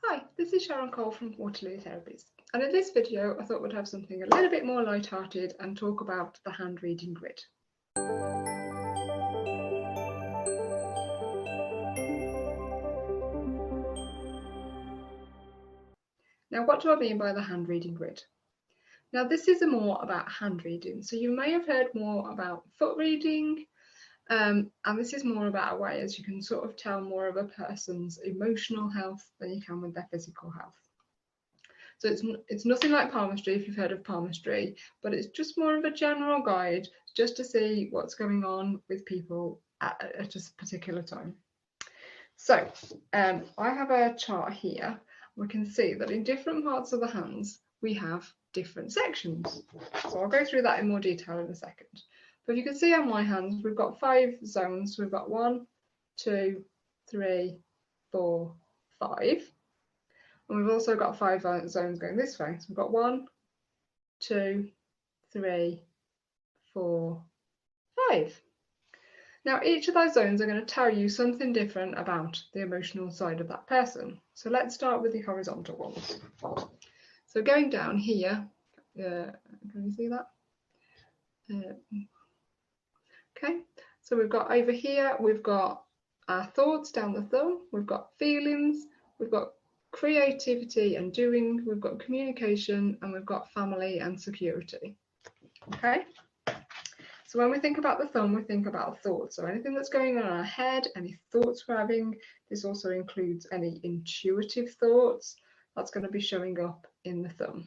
Hi, this is Sharon Cole from Waterloo Therapies, and in this video I thought we'd have something a little bit more light-hearted and talk about the hand reading grid. Now, what do I mean by the hand reading grid? Now, this is more about hand reading, so you may have heard more about foot reading, and this is more about a way as you can sort of tell more of a person's emotional health than you can with their physical health. So it's nothing like palmistry, if you've heard of palmistry, but it's just more of a general guide just to see what's going on with people at a particular time. So I have a chart here. We can see that in different parts of the hands we have different sections. So I'll go through that in more detail in a second. But you can see on my hands we've got 5 zones. We've got 1, 2, 3, 4, 5. And we've also got 5 zones going this way. So we've got 1, 2, 3, 4, 5. Now each of those zones are going to tell you something different about the emotional side of that person. So let's start with the horizontal ones. So going down here, can you see that? Okay, so we've got over here, we've got our thoughts down the thumb, we've got feelings, we've got creativity and doing, we've got communication, and we've got family and security. Okay, so when we think about the thumb, we think about thoughts. So anything that's going on in our head, any thoughts we're having. This also includes any intuitive thoughts that's going to be showing up in the thumb.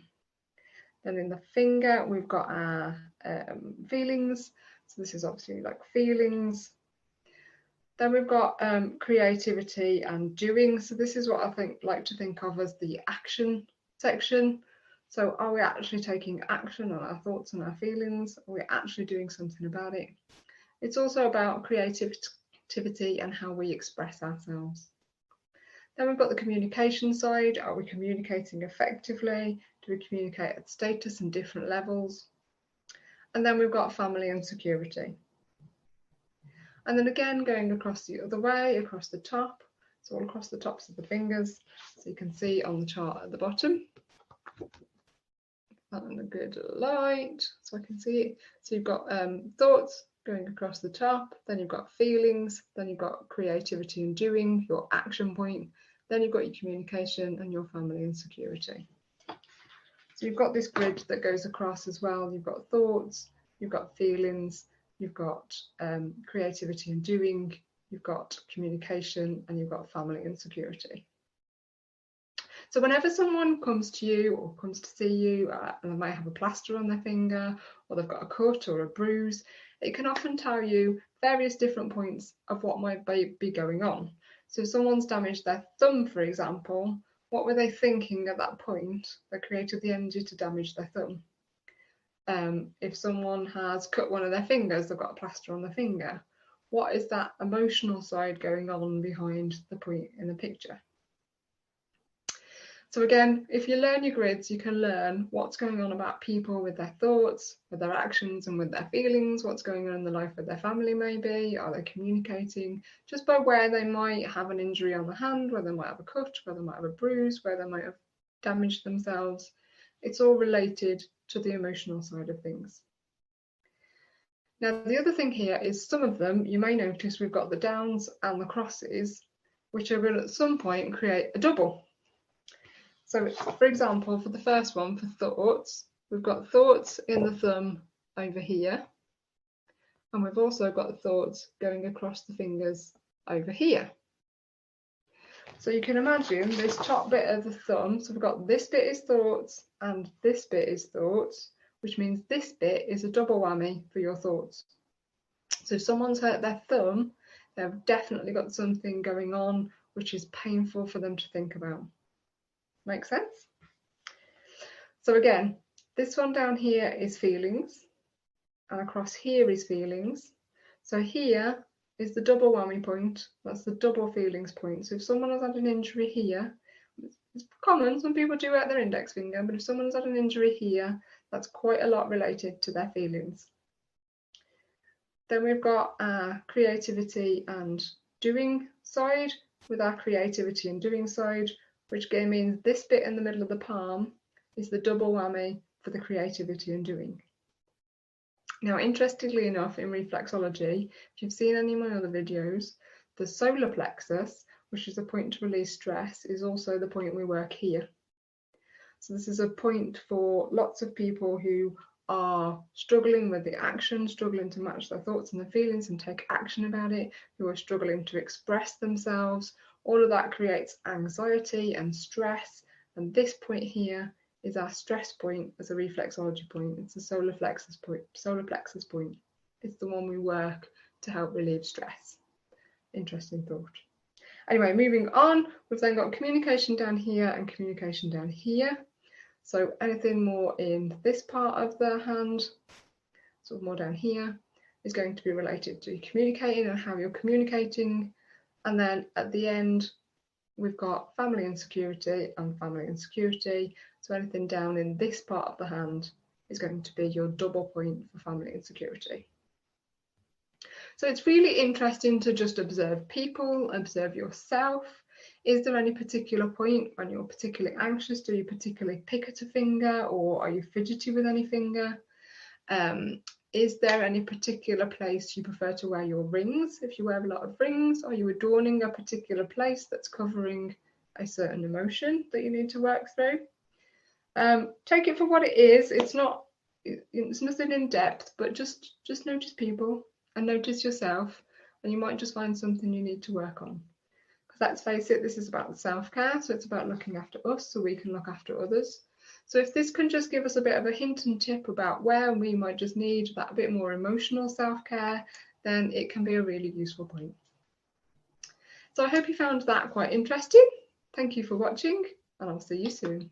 Then in the finger, we've got our feelings. So this is obviously like feelings. Then we've got creativity and doing. So this is what I like to think of as the action section. So are we actually taking action on our thoughts and our feelings? Are we actually doing something about it? It's also about creativity and how we express ourselves. Then we've got the communication side. Are we communicating effectively? Do we communicate at status and different levels? And then we've got family and security. And then again, going across the other way, across the top, so all across the tops of the fingers. So you can see on the chart at the bottom. And a good light, so I can see it. So you've got thoughts going across the top, then you've got feelings, then you've got creativity and doing, your action point, then you've got your communication and your family and security. So you've got this grid that goes across as well. You've got thoughts, you've got feelings, you've got creativity and doing, you've got communication, and you've got family and security. So whenever someone comes to you or comes to see you, and they might have a plaster on their finger, or they've got a cut or a bruise, it can often tell you various different points of what might be going on. So if someone's damaged their thumb, for example, what were they thinking at that point that created the energy to damage their thumb? If someone has cut one of their fingers, they've got a plaster on their finger, what is that emotional side going on behind the point in the picture? So again, if you learn your grids, you can learn what's going on about people with their thoughts, with their actions and with their feelings, what's going on in the life of their family maybe, are they communicating, just by where they might have an injury on the hand, where they might have a cut, where they might have a bruise, where they might have damaged themselves. It's all related to the emotional side of things. Now, the other thing here is some of them, you may notice we've got the downs and the crosses, which are going to at some point create a double. So, for example, for the first one, for thoughts, we've got thoughts in the thumb over here, and we've also got thoughts going across the fingers over here. So you can imagine this top bit of the thumb, so we've got this bit is thoughts and this bit is thoughts, which means this bit is a double whammy for your thoughts. So if someone's hurt their thumb, they've definitely got something going on which is painful for them to think about. Make sense? So again, this one down here is feelings, and across here is feelings. So here is the double whammy point. That's the double feelings point. So if someone has had an injury here, it's common, some people do hurt their index finger, but if someone's had an injury here, that's quite a lot related to their feelings. Then we've got our creativity and doing side. With our creativity and doing side, which again means this bit in the middle of the palm is the double whammy for the creativity and doing. Now, interestingly enough, in reflexology, if you've seen any of my other videos, the solar plexus, which is a point to release stress, is also the point we work here. So this is a point for lots of people who are struggling with the action, struggling to match their thoughts and their feelings and take action about it, who are struggling to express themselves. All of that creates anxiety and stress. And this point here is our stress point as a reflexology point. It's the solar plexus point. It's the one we work to help relieve stress. Interesting thought. Anyway, moving on, we've then got communication down here and communication down here. So anything more in this part of the hand, sort of more down here, is going to be related to communicating and how you're communicating. And then at the end, we've got family and security and family and security. So anything down in this part of the hand is going to be your double point for family and security. So it's really interesting to just observe people, observe yourself. Is there any particular point when you're particularly anxious? Do you particularly pick at a finger, or are you fidgety with any finger? Is there any particular place you prefer to wear your rings? If you wear a lot of rings, are you adorning a particular place that's covering a certain emotion that you need to work through? Take it for what it is. It's nothing in depth, but just notice people and notice yourself, and you might just find something you need to work on. Because let's face it, this is about the self-care, so it's about looking after us so we can look after others. So if this can just give us a bit of a hint and tip about where we might just need that bit more emotional self-care, then it can be a really useful point. So I hope you found that quite interesting. Thank you for watching, and I'll see you soon.